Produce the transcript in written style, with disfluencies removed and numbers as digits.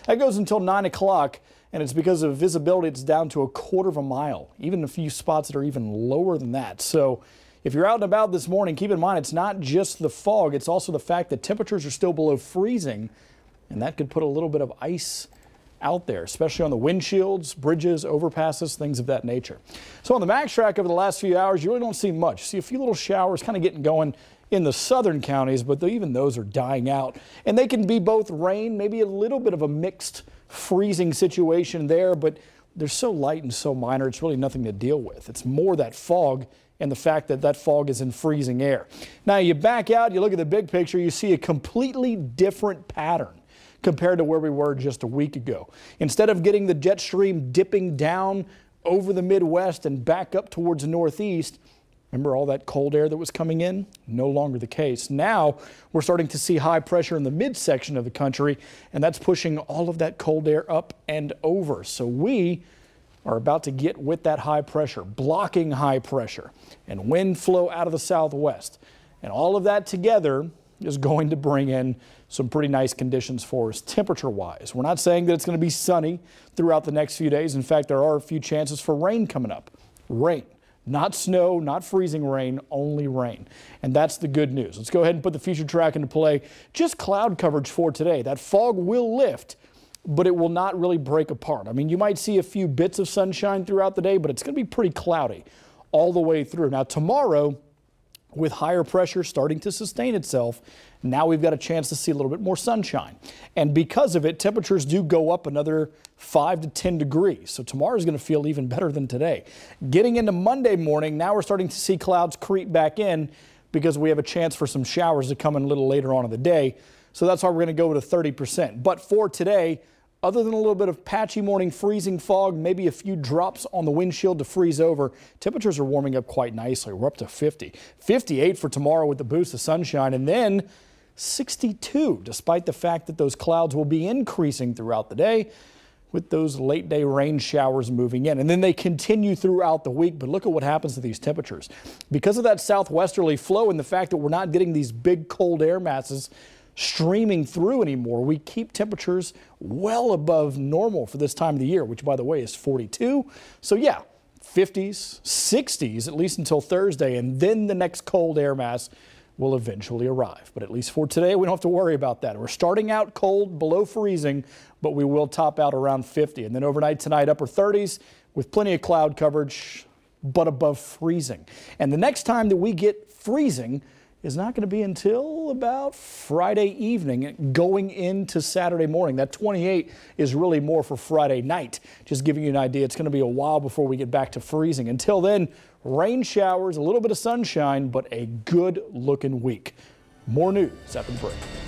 That goes until 9 o'clock, and it's because of visibility. It's down to 1/4 of a mile, even a few spots that are even lower than that. So if you're out and about this morning, keep in mind it's not just the fog, it's also the fact that temperatures are still below freezing, and that could put a little bit of ice out there, especially on the windshields, bridges, overpasses, things of that nature. So on the Max Track over the last few hours, you really don't see much. You see a few little showers kind of getting going in the southern counties, but even those are dying out. And they can be both rain, maybe a little bit of a mixed freezing situation there, but they're so light and so minor, it's really nothing to deal with. It's more that fog and the fact that that fog is in freezing air. Now you back out, you look at the big picture, you see a completely different pattern compared to where we were just a week ago. Instead of getting the jet stream dipping down over the Midwest and back up towards the Northeast, remember all that cold air that was coming in? No longer the case. Now we're starting to see high pressure in the midsection of the country, and that's pushing all of that cold air up and over. So we are about to get with that high pressure, blocking high pressure and wind flow out of the southwest. And all of that together is going to bring in some pretty nice conditions for us temperature-wise. We're not saying that it's going to be sunny throughout the next few days. In fact, there are a few chances for rain coming up. Rain. Not snow, not freezing rain, only rain. And that's the good news. Let's go ahead and put the future track into play. Just cloud coverage for today. That fog will lift, but it will not really break apart. I mean, you might see a few bits of sunshine throughout the day, but it's going to be pretty cloudy all the way through. Now, tomorrow, with higher pressure starting to sustain itself, now we've got a chance to see a little bit more sunshine. And because of it, temperatures do go up another 5 to 10 degrees. So tomorrow is going to feel even better than today. Getting into Monday morning, now we're starting to see clouds creep back in because we have a chance for some showers to come in a little later on in the day. So that's why we're going to go to 30%. But for today, other than a little bit of patchy morning freezing fog, maybe a few drops on the windshield to freeze over, temperatures are warming up quite nicely. We're up to 50. 58 for tomorrow with the boost of sunshine, and then 62, despite the fact that those clouds will be increasing throughout the day with those late day rain showers moving in. And then they continue throughout the week, but look at what happens to these temperatures. Because of that southwesterly flow and the fact that we're not getting these big cold air masses streaming through anymore, we keep temperatures well above normal for this time of the year, which by the way is 42. So yeah, 50s, 60s, at least until Thursday, and then the next cold air mass will eventually arrive. But at least for today, we don't have to worry about that. We're starting out cold, below freezing, but we will top out around 50. And then overnight tonight, upper 30s with plenty of cloud coverage, but above freezing. And the next time that we get freezing is not going to be until about Friday evening going into Saturday morning. That 28 is really more for Friday night. Just giving you an idea, it's going to be a while before we get back to freezing. Until then, rain showers, a little bit of sunshine, but a good looking week. More news after the break.